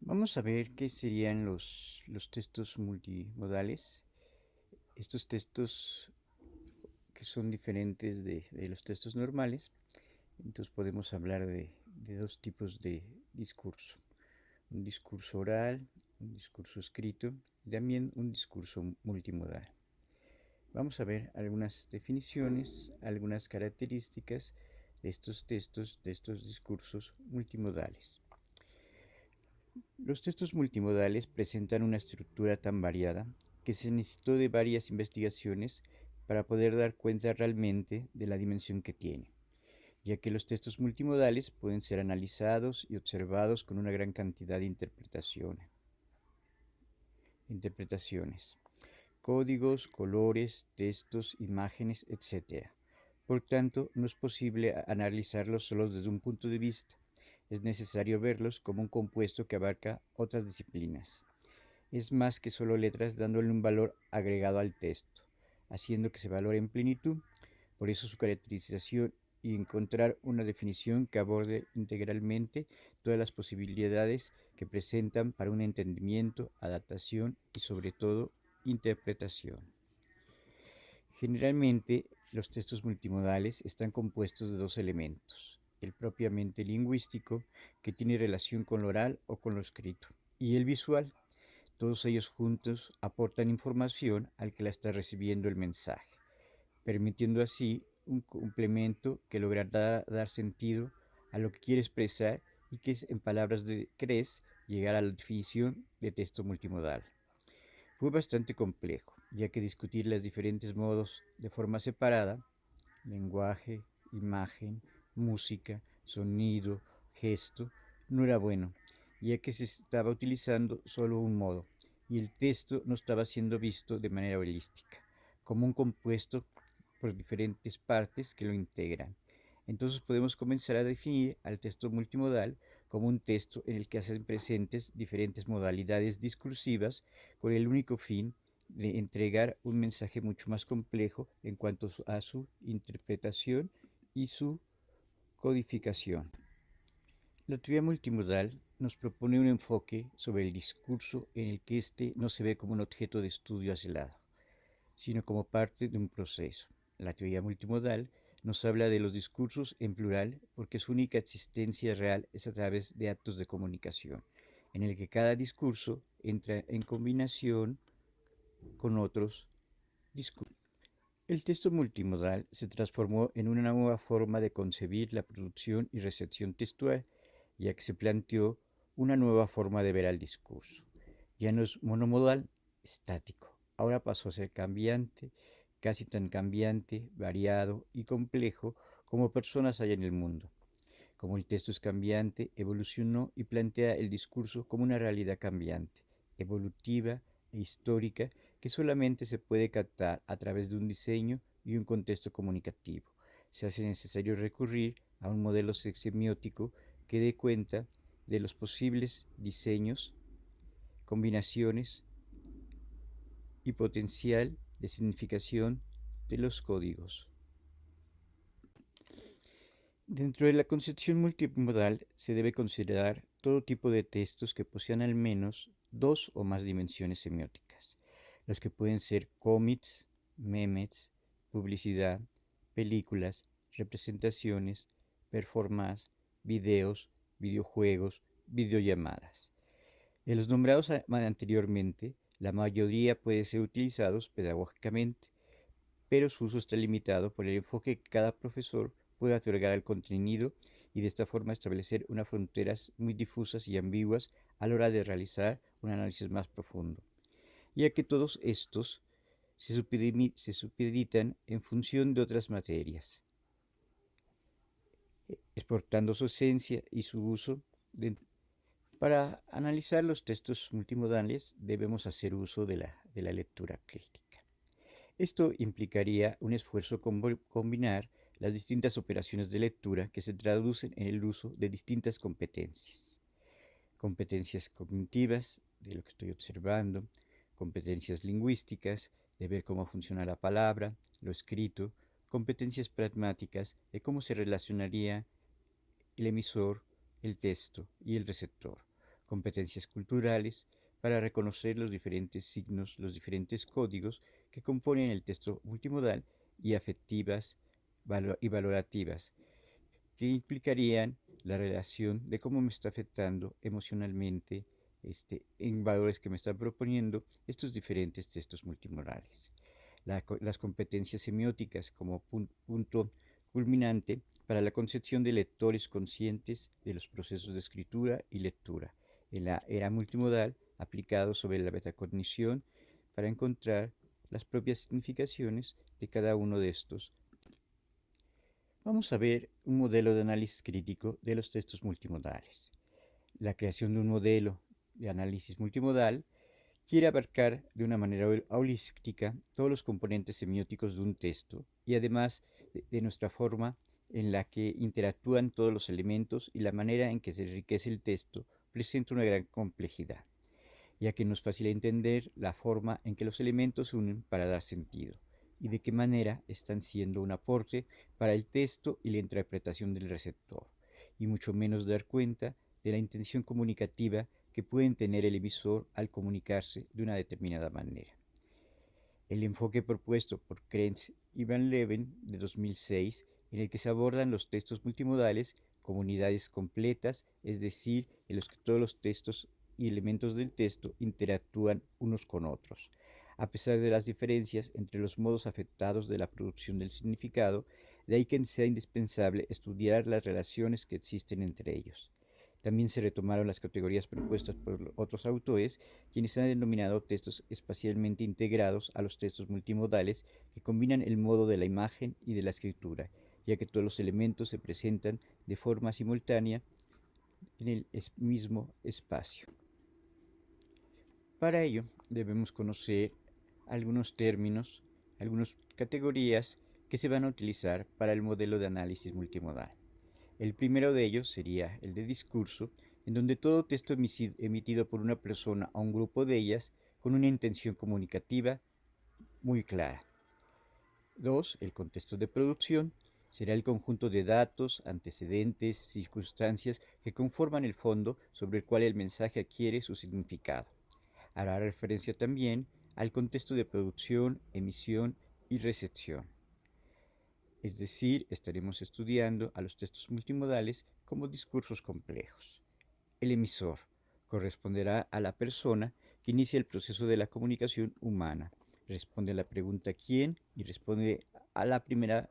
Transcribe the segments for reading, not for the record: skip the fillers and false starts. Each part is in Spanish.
Vamos a ver qué serían los textos multimodales. Estos textos que son diferentes de los textos normales. Entonces podemos hablar de dos tipos de discurso. Un discurso oral, un discurso escrito y también un discurso multimodal. Vamos a ver algunas definiciones, algunas características de estos textos, de estos discursos multimodales. Los textos multimodales presentan una estructura tan variada que se necesitó de varias investigaciones para poder dar cuenta realmente de la dimensión que tiene, ya que los textos multimodales pueden ser analizados y observados con una gran cantidad de interpretaciones, códigos, colores, textos, imágenes, etc. Por tanto, no es posible analizarlos solo desde un punto de vista. Es necesario verlos como un compuesto que abarca otras disciplinas. Es más que solo letras dándole un valor agregado al texto, haciendo que se valore en plenitud. Por eso su caracterización y encontrar una definición que aborde integralmente todas las posibilidades que presentan para un entendimiento, adaptación y sobre todo interpretación. Generalmente, los textos multimodales están compuestos de dos elementos: el propiamente lingüístico, que tiene relación con lo oral o con lo escrito, y el visual. Todos ellos juntos aportan información al que la está recibiendo el mensaje, permitiendo así un complemento que logrará dar sentido a lo que quiere expresar y que es, en palabras de Cres, llegar a la definición de texto multimodal. Fue bastante complejo, ya que discutir los diferentes modos de forma separada, lenguaje, imagen, música, sonido, gesto, no era bueno, ya que se estaba utilizando solo un modo y el texto no estaba siendo visto de manera holística, como un compuesto por diferentes partes que lo integran. Entonces podemos comenzar a definir al texto multimodal como un texto en el que hacen presentes diferentes modalidades discursivas con el único fin de entregar un mensaje mucho más complejo en cuanto a su interpretación y su codificación. La teoría multimodal nos propone un enfoque sobre el discurso en el que éste no se ve como un objeto de estudio aislado, sino como parte de un proceso. La teoría multimodal nos habla de los discursos en plural porque su única existencia real es a través de actos de comunicación, en el que cada discurso entra en combinación con otros discursos. El texto multimodal se transformó en una nueva forma de concebir la producción y recepción textual, ya que se planteó una nueva forma de ver al discurso. Ya no es monomodal, estático. Ahora pasó a ser cambiante, casi tan cambiante, variado y complejo como personas hay en el mundo. Como el texto es cambiante, evolucionó y plantea el discurso como una realidad cambiante, evolutiva e histórica que solamente se puede captar a través de un diseño y un contexto comunicativo. Se hace necesario recurrir a un modelo semiótico que dé cuenta de los posibles diseños, combinaciones y potencial de significación de los códigos. Dentro de la concepción multimodal se debe considerar todo tipo de textos que posean al menos dos o más dimensiones semióticas, los que pueden ser cómics, memes, publicidad, películas, representaciones, performance, videos, videojuegos, videollamadas. De los nombrados anteriormente, la mayoría puede ser utilizados pedagógicamente, pero su uso está limitado por el enfoque que cada profesor puede otorgar al contenido y de esta forma establecer unas fronteras muy difusas y ambiguas a la hora de realizar un análisis más profundo, ya que todos estos se supeditan en función de otras materias, exportando su esencia y su uso. Para analizar los textos multimodales debemos hacer uso de la lectura crítica. Esto implicaría un esfuerzo combinar las distintas operaciones de lectura que se traducen en el uso de distintas competencias. Competencias cognitivas, de lo que estoy observando, competencias lingüísticas, de ver cómo funciona la palabra, lo escrito, competencias pragmáticas, de cómo se relacionaría el emisor, el texto y el receptor, competencias culturales, para reconocer los diferentes signos, los diferentes códigos que componen el texto multimodal y afectivas y valorativas, que implicarían la relación de cómo me está afectando emocionalmente en valores que me están proponiendo estos diferentes textos multimodales. Las competencias semióticas como punto culminante para la concepción de lectores conscientes de los procesos de escritura y lectura en la era multimodal aplicado sobre la metacognición para encontrar las propias significaciones de cada uno de estos. Vamos a ver un modelo de análisis crítico de los textos multimodales. La creación de un modelo de análisis multimodal quiere abarcar de una manera holística todos los componentes semióticos de un texto y además de nuestra forma en la que interactúan todos los elementos y la manera en que se enriquece el texto presenta una gran complejidad, ya que nos facilita entender la forma en que los elementos se unen para dar sentido y de qué manera están siendo un aporte para el texto y la interpretación del receptor, y mucho menos dar cuenta de la intención comunicativa que pueden tener el emisor al comunicarse de una determinada manera. El enfoque propuesto por Krenz y Van Leeuwen de 2006, en el que se abordan los textos multimodales como unidades completas, es decir, en los que todos los textos y elementos del texto interactúan unos con otros, a pesar de las diferencias entre los modos afectados de la producción del significado, de ahí que sea indispensable estudiar las relaciones que existen entre ellos. También se retomaron las categorías propuestas por otros autores, quienes han denominado textos espacialmente integrados a los textos multimodales que combinan el modo de la imagen y de la escritura, ya que todos los elementos se presentan de forma simultánea en el mismo espacio. Para ello debemos conocer algunos términos, algunas categorías que se van a utilizar para el modelo de análisis multimodal. El primero de ellos sería el de discurso, en donde todo texto emitido por una persona o un grupo de ellas con una intención comunicativa muy clara. 2. El contexto de producción será el conjunto de datos, antecedentes, circunstancias que conforman el fondo sobre el cual el mensaje adquiere su significado. Hará referencia también al contexto de producción, emisión y recepción. Es decir, estaremos estudiando a los textos multimodales como discursos complejos. El emisor corresponderá a la persona que inicia el proceso de la comunicación humana. Responde a la pregunta ¿quién? Y responde a la primera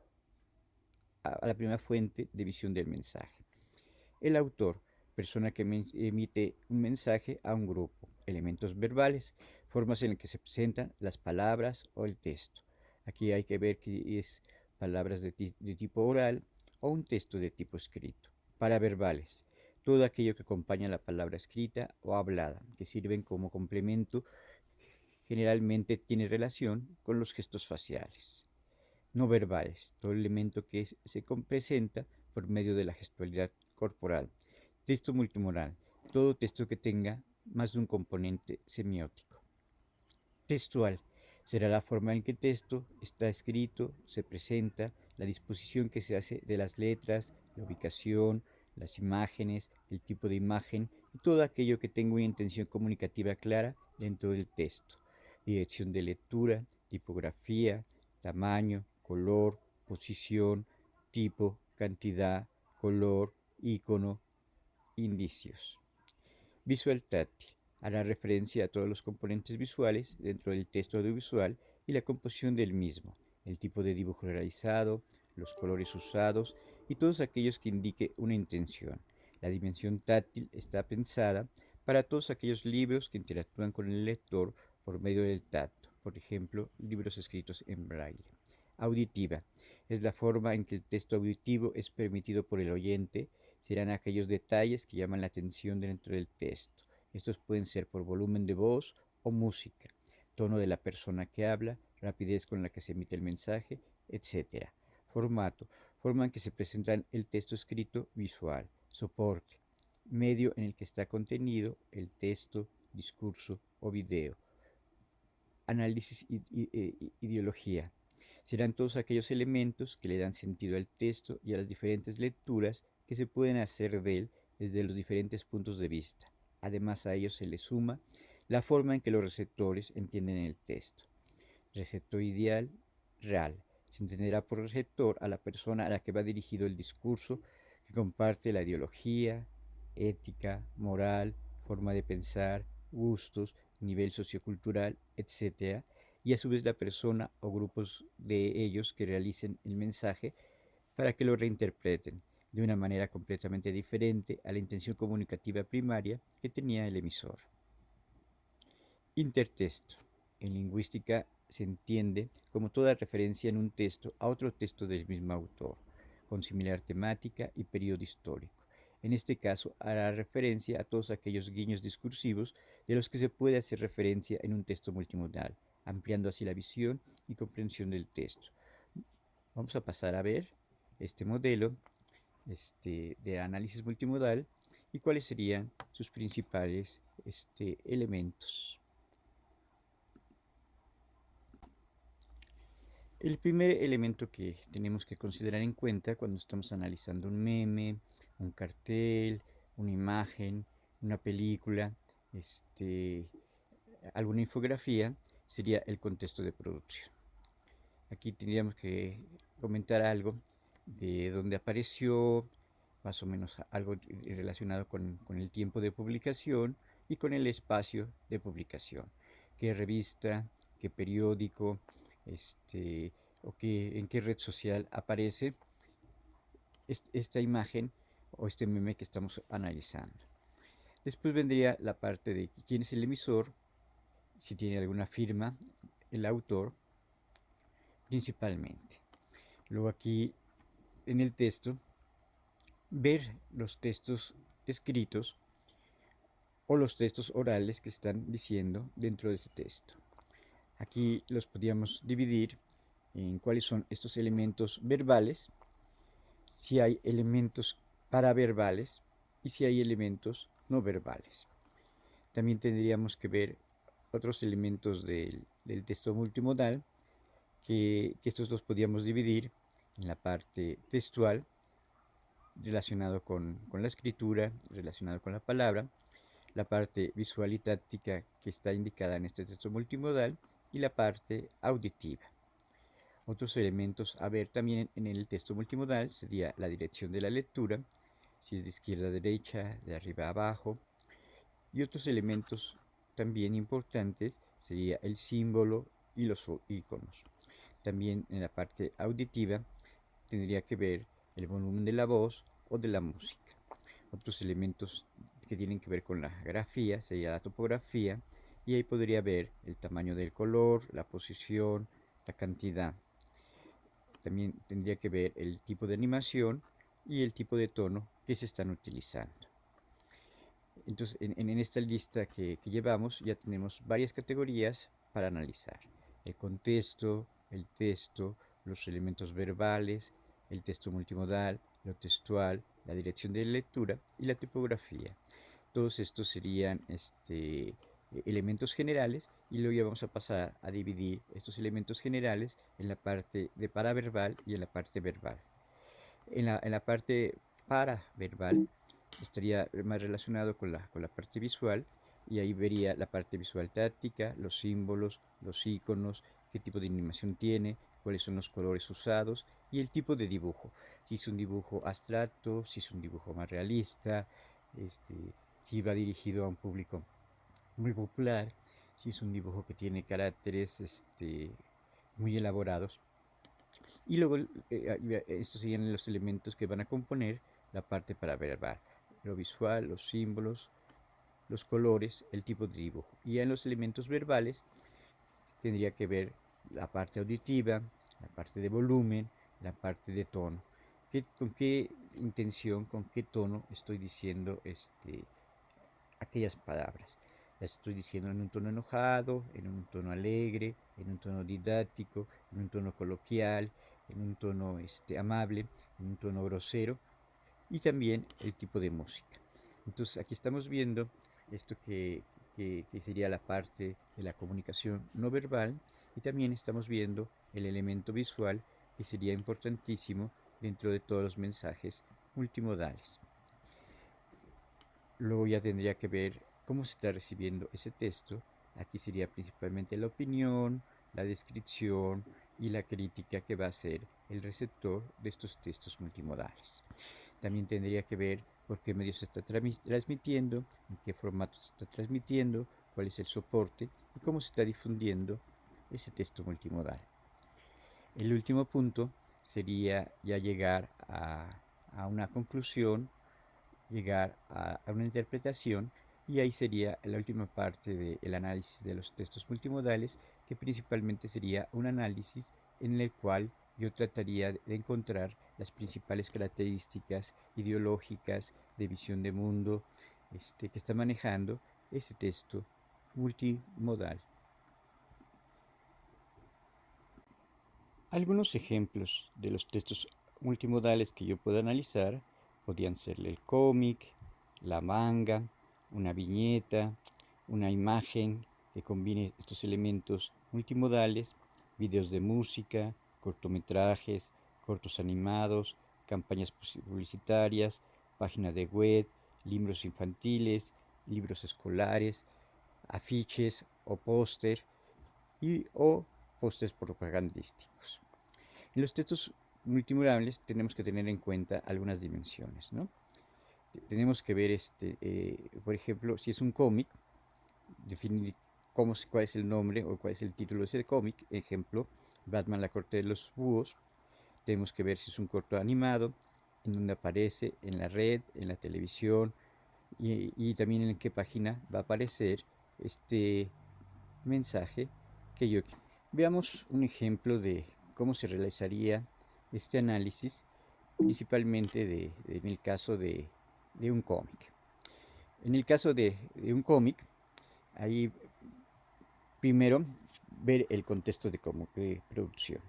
fuente de visión del mensaje. El autor, persona que emite un mensaje a un grupo. Elementos verbales, formas en las que se presentan las palabras o el texto. Aquí hay que ver que es palabras de tipo oral o un texto de tipo escrito. Paraverbales, todo aquello que acompaña la palabra escrita o hablada, que sirven como complemento, generalmente tiene relación con los gestos faciales. No verbales, todo elemento que se presenta por medio de la gestualidad corporal. Texto multimodal, todo texto que tenga más de un componente semiótico. Textual, será la forma en que el texto está escrito, se presenta, la disposición que se hace de las letras, la ubicación, las imágenes, el tipo de imagen y todo aquello que tenga una intención comunicativa clara dentro del texto. Dirección de lectura, tipografía, tamaño, color, posición, tipo, cantidad, color, icono, indicios. Visual táctil hará referencia a todos los componentes visuales dentro del texto audiovisual y la composición del mismo, el tipo de dibujo realizado, los colores usados y todos aquellos que indique una intención. La dimensión táctil está pensada para todos aquellos libros que interactúan con el lector por medio del tacto, por ejemplo, libros escritos en braille. Auditiva es la forma en que el texto auditivo es permitido por el oyente. Serán aquellos detalles que llaman la atención dentro del texto. Estos pueden ser por volumen de voz o música, tono de la persona que habla, rapidez con la que se emite el mensaje, etc. Formato, forma en que se presenta el texto escrito visual. Soporte, medio en el que está contenido el texto, discurso o video. Análisis ideología. Serán todos aquellos elementos que le dan sentido al texto y a las diferentes lecturas que se pueden hacer de él desde los diferentes puntos de vista. Además a ello se le suma la forma en que los receptores entienden el texto. Receptor ideal, real. Se entenderá por receptor a la persona a la que va dirigido el discurso, que comparte la ideología, ética, moral, forma de pensar, gustos, nivel sociocultural, etc. Y a su vez la persona o grupos de ellos que realicen el mensaje para que lo reinterpreten de una manera completamente diferente a la intención comunicativa primaria que tenía el emisor. Intertexto. En lingüística se entiende como toda referencia en un texto a otro texto del mismo autor, con similar temática y periodo histórico. En este caso, hará referencia a todos aquellos guiños discursivos de los que se puede hacer referencia en un texto multimodal, ampliando así la visión y comprensión del texto. Vamos a pasar a ver este modelo de análisis multimodal y cuáles serían sus principales elementos. El primer elemento que tenemos que considerar en cuenta cuando estamos analizando un meme, un cartel, una imagen, una película, alguna infografía, sería el contexto de producción. Aquí tendríamos que comentar algo de dónde apareció, más o menos algo relacionado con el tiempo de publicación y con el espacio de publicación. ¿Qué revista, qué periódico, en qué red social aparece esta imagen o este meme que estamos analizando? Después vendría la parte de quién es el emisor, si tiene alguna firma, el autor, principalmente. Luego aquí en el texto, ver los textos escritos o los textos orales que están diciendo dentro de ese texto. Aquí los podríamos dividir en cuáles son estos elementos verbales, si hay elementos paraverbales y si hay elementos no verbales. También tendríamos que ver otros elementos del texto multimodal, que estos los podríamos dividir en la parte textual, relacionado con la escritura, relacionado con la palabra, la parte visual y táctica que está indicada en este texto multimodal y la parte auditiva. Otros elementos a ver también en el texto multimodal sería la dirección de la lectura, si es de izquierda a derecha, de arriba a abajo, y otros elementos también importantes sería el símbolo y los iconos. También en la parte auditiva tendría que ver el volumen de la voz o de la música. Otros elementos que tienen que ver con la grafía sería la topografía, y ahí podría ver el tamaño del color, la posición, la cantidad. También tendría que ver el tipo de animación y el tipo de tono que se están utilizando. Entonces, en esta lista que llevamos ya tenemos varias categorías para analizar: el contexto, el texto, los elementos verbales, el texto multimodal, lo textual, la dirección de lectura y la tipografía. Todos estos serían elementos generales, y luego ya vamos a pasar a dividir estos elementos generales en la parte de paraverbal y en la parte verbal. En la parte paraverbal estaría más relacionado con la parte visual, y ahí vería la parte visual táctica, los símbolos, los iconos, qué tipo de animación tiene, cuáles son los colores usados y el tipo de dibujo. Si es un dibujo abstracto, si es un dibujo más realista, si va dirigido a un público muy popular, si es un dibujo que tiene caracteres muy elaborados. Y luego estos serían los elementos que van a componer la parte paraverbal: lo visual, los símbolos, los colores, el tipo de dibujo. Y en los elementos verbales tendría que ver la parte auditiva, la parte de volumen, la parte de tono. ¿Con qué intención, con qué tono estoy diciendo aquellas palabras? Las estoy diciendo en un tono enojado, en un tono alegre, en un tono didáctico, en un tono coloquial, en un tono amable, en un tono grosero, y también el tipo de música. Entonces aquí estamos viendo esto que sería la parte de la comunicación no verbal, y también estamos viendo el elemento visual, que sería importantísimo dentro de todos los mensajes multimodales. Luego ya tendría que ver cómo se está recibiendo ese texto. Aquí sería principalmente la opinión, la descripción y la crítica que va a hacer el receptor de estos textos multimodales. También tendría que ver por qué medio se está transmitiendo, en qué formato se está transmitiendo, cuál es el soporte y cómo se está difundiendo ese texto multimodal. El último punto sería ya llegar a una conclusión, llegar a una interpretación, y ahí sería la última parte del análisis de los textos multimodales, que principalmente sería un análisis en el cual yo trataría de encontrar las principales características ideológicas de visión de mundo que está manejando ese texto multimodal. Algunos ejemplos de los textos multimodales que yo puedo analizar podrían ser el cómic, la manga, una viñeta, una imagen que combine estos elementos multimodales, videos de música, cortometrajes, cortos animados, campañas publicitarias, páginas de web, libros infantiles, libros escolares, afiches o póster o pósters propagandísticos. En los textos multimodales tenemos que tener en cuenta algunas dimensiones, ¿no? Tenemos que ver, por ejemplo, si es un cómic, definir cuál es el nombre o cuál es el título de ese cómic. Ejemplo, Batman, la corte de los búhos. Tenemos que ver si es un corto animado, en donde aparece en la red, en la televisión, y también en qué página va a aparecer este mensaje que yo quiero. Veamos un ejemplo de cómo se realizaría este análisis, principalmente en el caso de un cómic. En el caso de un cómic, ahí primero ver el contexto de producción.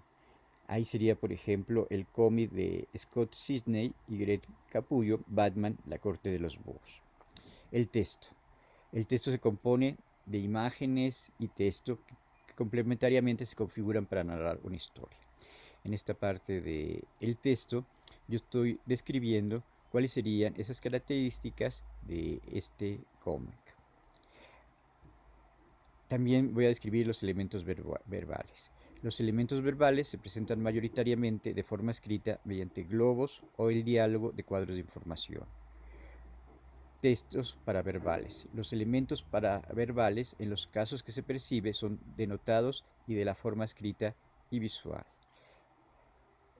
Ahí sería, por ejemplo, el cómic de Scott Sidney y Greg Capullo, Batman, la corte de los búhos. El texto. El texto se compone de imágenes y texto que complementariamente se configuran para narrar una historia. En esta parte del texto yo estoy describiendo cuáles serían esas características de este cómic. También voy a describir los elementos verbales. Los elementos verbales se presentan mayoritariamente de forma escrita mediante globos o el diálogo de cuadros de información. Textos paraverbales. Los elementos paraverbales, en los casos que se percibe, son denotados y de la forma escrita y visual.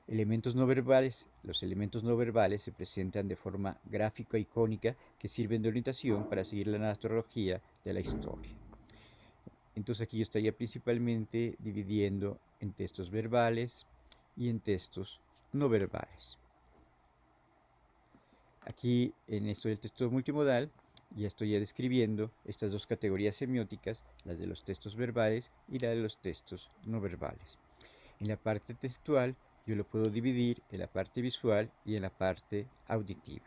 Elementos no verbales. Los elementos no verbales se presentan de forma gráfica icónica que sirven de orientación para seguir la narrativa de la historia. Entonces aquí yo estaría principalmente dividiendo en textos verbales y en textos no verbales. Aquí en esto del texto multimodal ya estoy describiendo estas dos categorías semióticas, las de los textos verbales y la de los textos no verbales. En la parte textual yo lo puedo dividir en la parte visual y en la parte auditiva.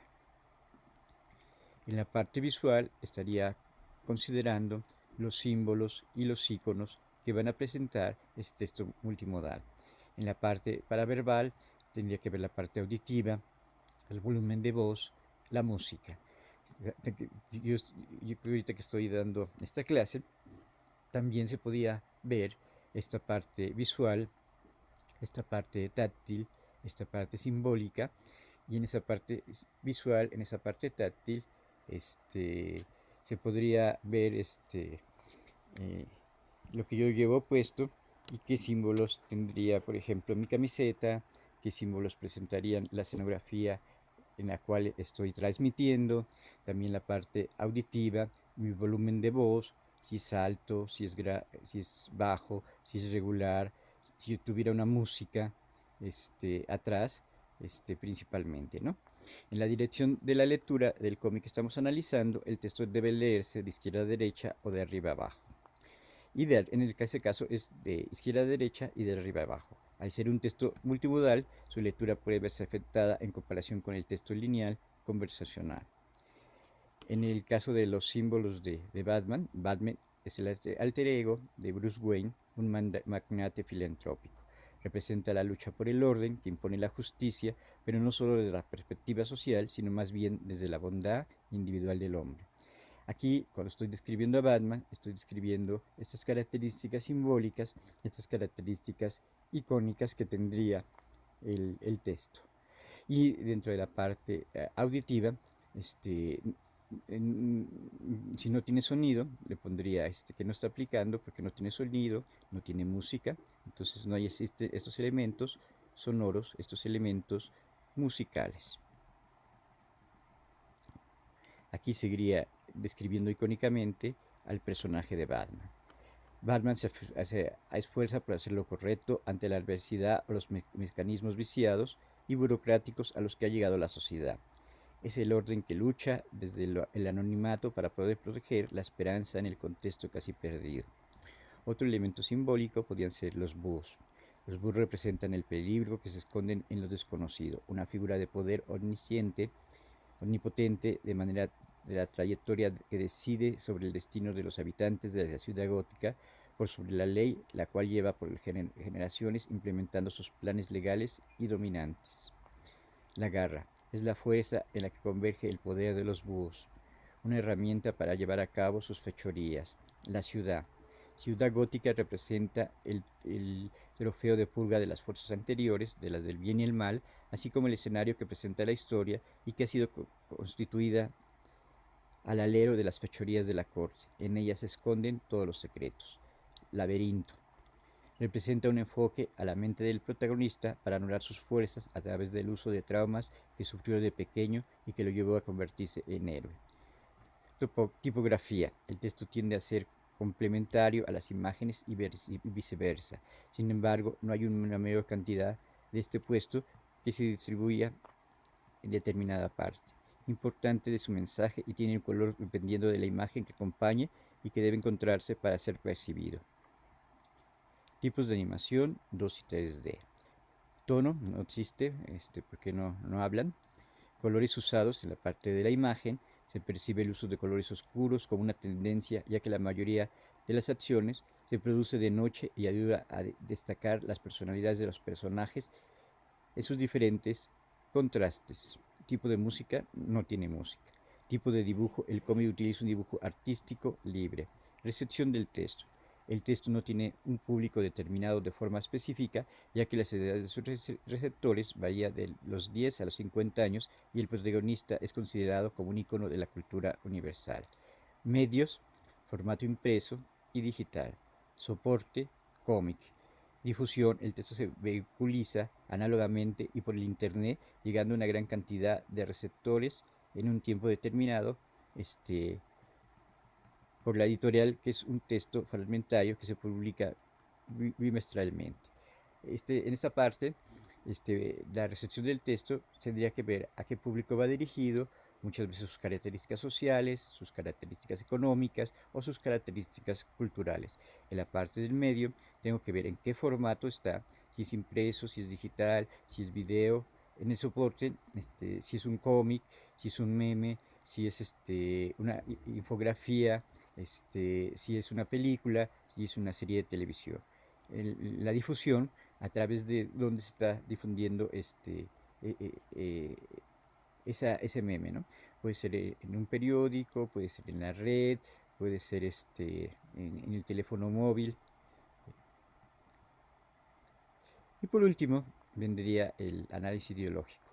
En la parte visual estaría considerando los símbolos y los iconos que van a presentar este texto multimodal. En la parte paraverbal tendría que ver la parte auditiva, el volumen de voz, la música. Yo ahorita que estoy dando esta clase, también se podía ver esta parte visual, esta parte táctil, esta parte simbólica, y en esa parte visual, en esa parte táctil, se podría ver lo que yo llevo puesto y qué símbolos tendría, por ejemplo, mi camiseta, qué símbolos presentarían la escenografía en la cual estoy transmitiendo, también la parte auditiva, mi volumen de voz, si es alto, si es bajo, si es regular, si tuviera una música atrás, principalmente, ¿no? En la dirección de la lectura del cómic que estamos analizando, el texto debe leerse de izquierda a derecha o de arriba a abajo. Y en este caso es de izquierda a derecha y de arriba a abajo. Al ser un texto multimodal, su lectura puede verse afectada en comparación con el texto lineal conversacional. En el caso de los símbolos de Batman, Batman es el alter ego de Bruce Wayne, un magnate filantrópico. Representa la lucha por el orden que impone la justicia, pero no solo desde la perspectiva social, sino más bien desde la bondad individual del hombre. Aquí, cuando estoy describiendo a Batman, estoy describiendo estas características simbólicas, estas características icónicas que tendría el texto. Y dentro de la parte auditiva, este, si no tiene sonido, le pondría que no está aplicando porque no tiene sonido, no tiene música, entonces no hay estos elementos sonoros, estos elementos musicales. Aquí seguiría describiendo icónicamente al personaje de Batman. Batman se esfuerza por hacer lo correcto ante la adversidad o los mecanismos viciados y burocráticos a los que ha llegado la sociedad. Es el orden que lucha desde el anonimato para poder proteger la esperanza en el contexto casi perdido. Otro elemento simbólico podrían ser los búhos. Los búhos representan el peligro que se esconden en lo desconocido, una figura de poder omnisciente, omnipotente, de manera de la trayectoria que decide sobre el destino de los habitantes de la ciudad gótica por sobre la ley, la cual lleva por generaciones implementando sus planes legales y dominantes. La garra es la fuerza en la que converge el poder de los búhos, una herramienta para llevar a cabo sus fechorías. La ciudad. Ciudad gótica representa el trofeo de purga de las fuerzas anteriores, de las del bien y el mal, así como el escenario que presenta la historia y que ha sido constituida al alero de las fechorías de la corte. En ella se esconden todos los secretos. Laberinto. Representa un enfoque a la mente del protagonista para anular sus fuerzas a través del uso de traumas que sufrió de pequeño y que lo llevó a convertirse en héroe. Tipografía. El texto tiende a ser complementario a las imágenes y viceversa. Sin embargo, no hay una mayor cantidad de este puesto que se distribuya en determinada parte importante de su mensaje y tiene un color dependiendo de la imagen que acompañe y que debe encontrarse para ser percibido. Tipos de animación 2 y 3D. Tono no existe porque no hablan. Colores usados en la parte de la imagen. Se percibe el uso de colores oscuros como una tendencia, ya que la mayoría de las acciones se produce de noche y ayuda a destacar las personalidades de los personajes en sus diferentes contrastes. Tipo de música no tiene música. Tipo de dibujo, el cómic utiliza un dibujo artístico libre. Recepción del texto. El texto no tiene un público determinado de forma específica, ya que las edades de sus receptores varía de los 10 a los 50 años y el protagonista es considerado como un icono de la cultura universal. Medios, formato impreso y digital. Soporte, cómic. Difusión, el texto se vehiculiza análogamente y por el Internet, llegando a una gran cantidad de receptores en un tiempo determinado, por la editorial, que es un texto fragmentario que se publica bimestralmente. En esta parte, la recepción del texto tendría que ver a qué público va dirigido, muchas veces sus características sociales, sus características económicas o sus características culturales. En la parte del medio, tengo que ver en qué formato está, si es impreso, si es digital, si es video. En el soporte, si es un cómic, si es un meme, si es una infografía, si es una película, si es una serie de televisión. La difusión a través de donde se está difundiendo eh, eh, eh, ese meme, ¿no? Puede ser en un periódico, puede ser en la red, puede ser en el teléfono móvil. Y por último, vendría el análisis ideológico.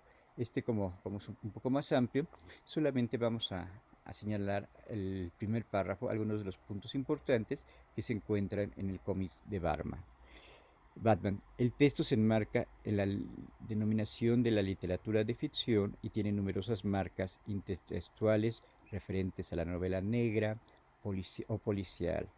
Como es un poco más amplio, solamente vamos a señalar el primer párrafo, algunos de los puntos importantes que se encuentran en el cómic de Batman. El texto se enmarca en la denominación de la literatura de ficción y tiene numerosas marcas intertextuales referentes a la novela negra o policial.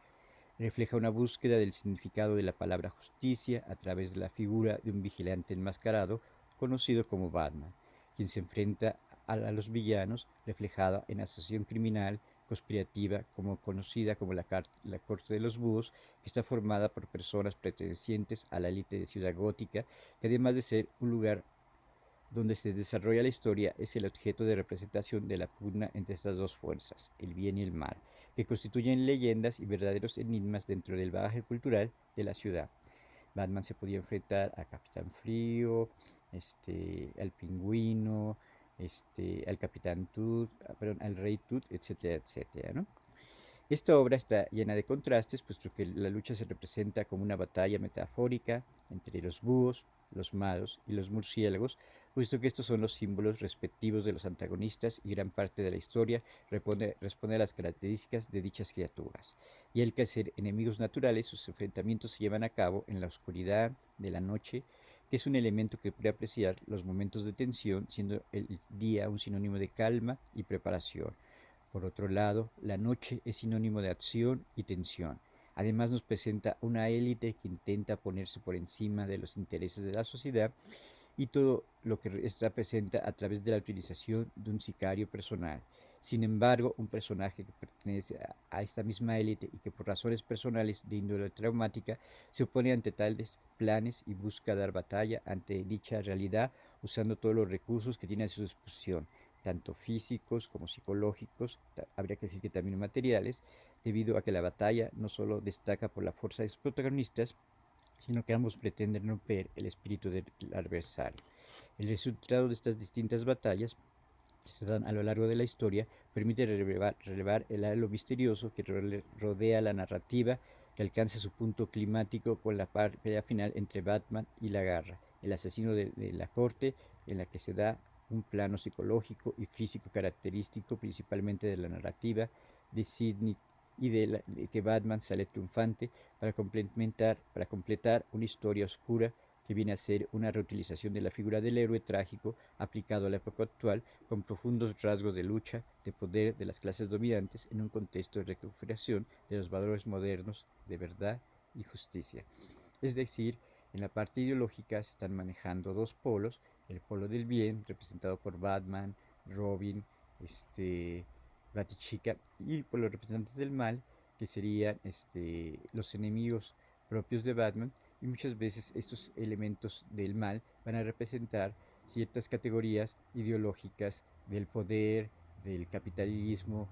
Refleja una búsqueda del significado de la palabra justicia a través de la figura de un vigilante enmascarado conocido como Batman, quien se enfrenta a los villanos, reflejada en asociación criminal conspirativa como conocida como la Corte de los Búhos, que está formada por personas pertenecientes a la élite de Ciudad Gótica, que además de ser un lugar donde se desarrolla la historia, es el objeto de representación de la pugna entre estas dos fuerzas, el bien y el mal, que constituyen leyendas y verdaderos enigmas dentro del bagaje cultural de la ciudad. Batman se podía enfrentar a Capitán Frío, al Pingüino, al capitán Tut, perdón, al rey Tut, etcétera, etcétera, ¿no? Esta obra está llena de contrastes, puesto que la lucha se representa como una batalla metafórica entre los búhos, los malos y los murciélagos, puesto que estos son los símbolos respectivos de los antagonistas y gran parte de la historia responde a las características de dichas criaturas. Y al que ser enemigos naturales, sus enfrentamientos se llevan a cabo en la oscuridad de la noche, que es un elemento que puede apreciar los momentos de tensión, siendo el día un sinónimo de calma y preparación. Por otro lado, la noche es sinónimo de acción y tensión. Además nos presenta una élite que intenta ponerse por encima de los intereses de la sociedad y todo lo que esta presenta a través de la utilización de un sicario personal. Sin embargo, un personaje que pertenece a esta misma élite y que por razones personales de índole traumática se opone ante tales planes y busca dar batalla ante dicha realidad usando todos los recursos que tiene a su disposición, tanto físicos como psicológicos, habría que decir que también materiales, debido a que la batalla no solo destaca por la fuerza de sus protagonistas, sino que ambos pretenden romper el espíritu del adversario. El resultado de estas distintas batallas que se dan a lo largo de la historia permite relevar el halo misterioso que rodea la narrativa, que alcanza su punto climático con la pelea final entre Batman y la Garra, el asesino de la corte, en la que se da un plano psicológico y físico característico principalmente de la narrativa de Sidney y de que Batman sale triunfante para completar una historia oscura que viene a ser una reutilización de la figura del héroe trágico aplicado a la época actual con profundos rasgos de lucha, de poder de las clases dominantes en un contexto de recuperación de los valores modernos de verdad y justicia. Es decir, en la parte ideológica se están manejando dos polos, el polo del bien, representado por Batman, Robin, Batichica, y por los representantes del mal, que serían los enemigos propios de Batman, y muchas veces estos elementos del mal van a representar ciertas categorías ideológicas del poder, del capitalismo,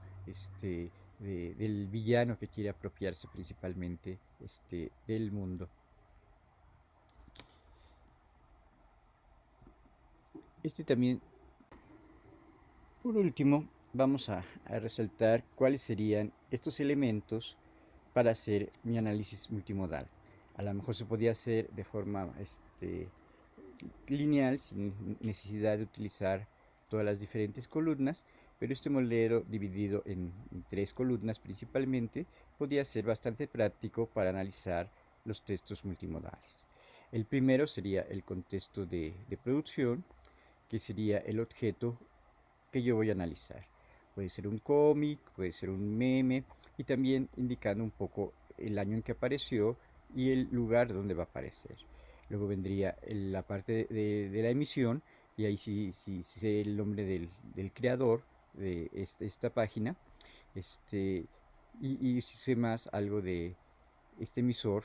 del villano que quiere apropiarse principalmente del mundo. También, por último, vamos a resaltar cuáles serían estos elementos para hacer mi análisis multimodal. A lo mejor se podía hacer de forma lineal, sin necesidad de utilizar todas las diferentes columnas, pero este modelo dividido en tres columnas principalmente podía ser bastante práctico para analizar los textos multimodales. El primero sería el contexto de producción, que sería el objeto que yo voy a analizar. Puede ser un cómic, puede ser un meme y también indicando un poco el año en que apareció y el lugar donde va a aparecer. Luego vendría la parte de la emisión y ahí sí sé el nombre del creador de esta página y si sé más algo de este emisor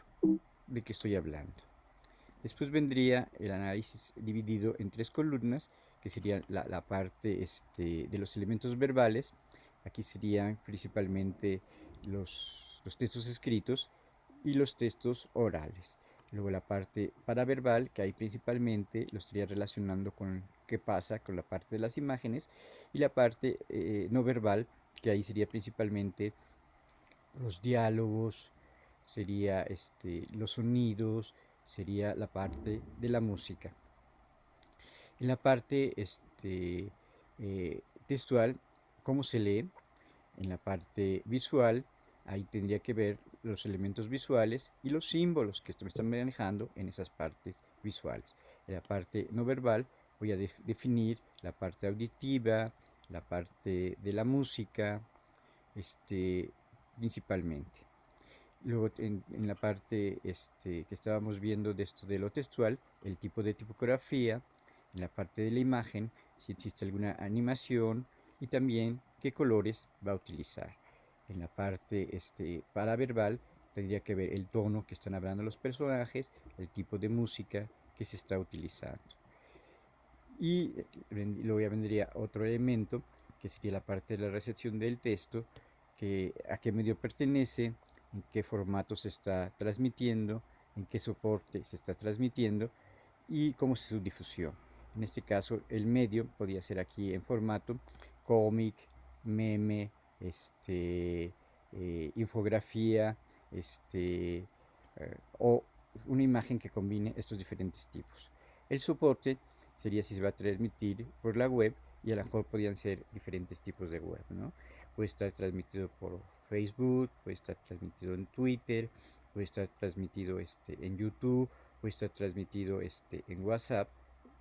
de que estoy hablando. Después vendría el análisis dividido en tres columnas, que sería la parte de los elementos verbales. Aquí serían principalmente los textos escritos y los textos orales. Luego la parte paraverbal, que ahí principalmente lo estaría relacionando con qué pasa con la parte de las imágenes. Y la parte no verbal, que ahí sería principalmente los diálogos, sería los sonidos, sería la parte de la música. En la parte textual, cómo se lee, en la parte visual, ahí tendría que ver los elementos visuales y los símbolos que me están manejando en esas partes visuales. En la parte no verbal voy a definir la parte auditiva, la parte de la música, principalmente. Luego en la parte que estábamos viendo de esto de lo textual, el tipo de tipografía, en la parte de la imagen, si existe alguna animación y también qué colores va a utilizar. En la parte paraverbal tendría que ver el tono que están hablando los personajes, el tipo de música que se está utilizando. Y luego ya vendría otro elemento que sería la parte de la recepción del texto, que a qué medio pertenece, en qué formato se está transmitiendo, en qué soporte se está transmitiendo y cómo es su difusión. En este caso, el medio podría ser aquí en formato cómic, meme, infografía, o una imagen que combine estos diferentes tipos. El soporte sería si se va a transmitir por la web, y a lo mejor podrían ser diferentes tipos de web, ¿no? Puede estar transmitido por Facebook, puede estar transmitido en Twitter, puede estar transmitido en YouTube, puede estar transmitido en WhatsApp.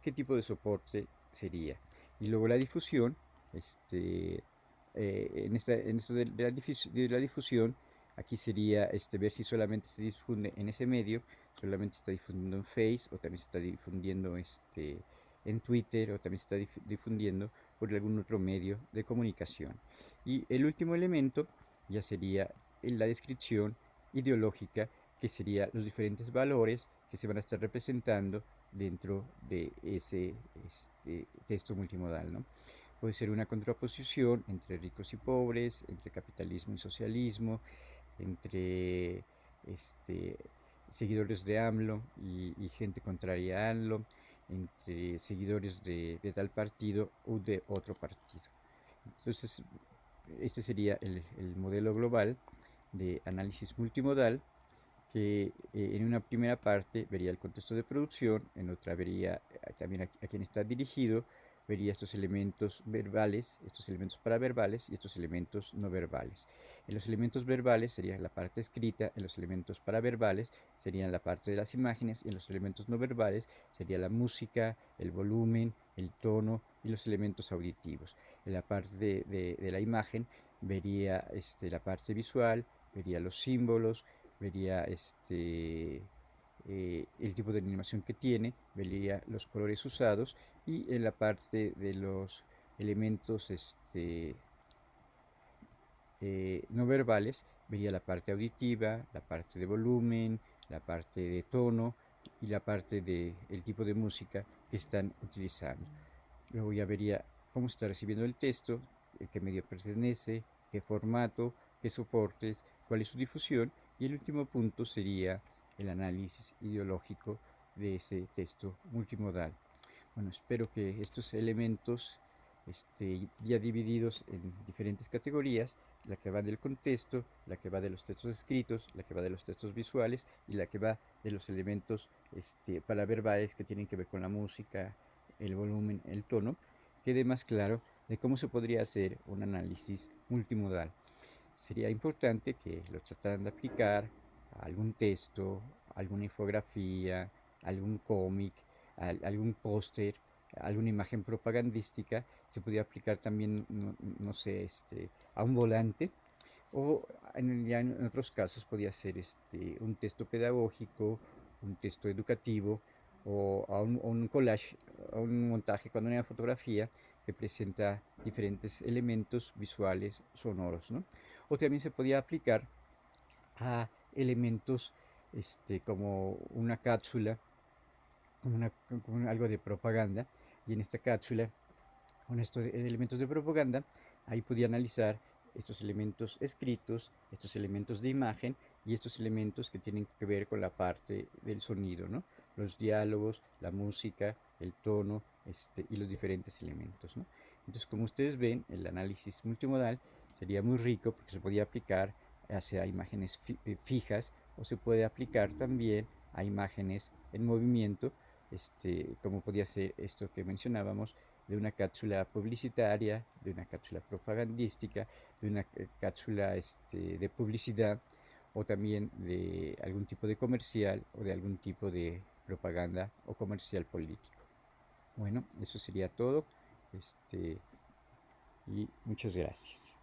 ¿Qué tipo de soporte sería? Y luego la difusión, en esto de la difusión, aquí sería ver si solamente se difunde en ese medio, solamente está difundiendo en Face, o también se está difundiendo en Twitter, o también se está difundiendo por algún otro medio de comunicación. Y el último elemento ya sería en la descripción ideológica, que serían los diferentes valores que se van a estar representando dentro de ese texto multimodal, ¿no? Puede ser una contraposición entre ricos y pobres, entre capitalismo y socialismo, entre este, seguidores de AMLO y gente contraria a AMLO, entre seguidores de tal partido o de otro partido. Entonces, este sería el modelo global de análisis multimodal, que en una primera parte vería el contexto de producción, en otra vería también a quién está dirigido, vería estos elementos verbales, estos elementos paraverbales y estos elementos no verbales. En los elementos verbales sería la parte escrita, en los elementos paraverbales serían la parte de las imágenes, y en los elementos no verbales sería la música, el volumen, el tono y los elementos auditivos. En la parte de la imagen vería la parte visual, vería los símbolos, vería el tipo de animación que tiene, vería los colores usados, y en la parte de los elementos no verbales vería la parte auditiva, la parte de volumen, la parte de tono y la parte del tipo de música que están utilizando. Luego ya vería cómo está recibiendo el texto, qué medio pertenece, qué formato, qué soportes, cuál es su difusión, y el último punto sería el análisis ideológico de ese texto multimodal. Bueno, espero que estos elementos, ya divididos en diferentes categorías, la que va del contexto, la que va de los textos escritos, la que va de los textos visuales y la que va de los elementos paraverbales, que tienen que ver con la música, el volumen, el tono, quede más claro de cómo se podría hacer un análisis multimodal. Sería importante que lo trataran de aplicar a algún texto, alguna infografía, algún cómic, algún póster, alguna imagen propagandística. Se podría aplicar también, no sé, a un volante, o ya en otros casos podría ser un texto pedagógico, un texto educativo, o a un collage, a un montaje con una fotografía que presenta diferentes elementos visuales sonoros, ¿no? O también se podía aplicar a elementos como una cápsula, como algo de propaganda, y en esta cápsula, con estos elementos de propaganda, ahí podía analizar estos elementos escritos, estos elementos de imagen y estos elementos que tienen que ver con la parte del sonido, ¿no? Los diálogos, la música, el tono, y los diferentes elementos, ¿no? Entonces, como ustedes ven, el análisis multimodal sería muy rico porque se podía aplicar hacia imágenes fijas, o se puede aplicar también a imágenes en movimiento, como podía ser esto que mencionábamos, de una cápsula publicitaria, de una cápsula propagandística, de una cápsula de publicidad, o también de algún tipo de comercial o de algún tipo de propaganda o comercial político. Bueno, eso sería todo, y muchas gracias.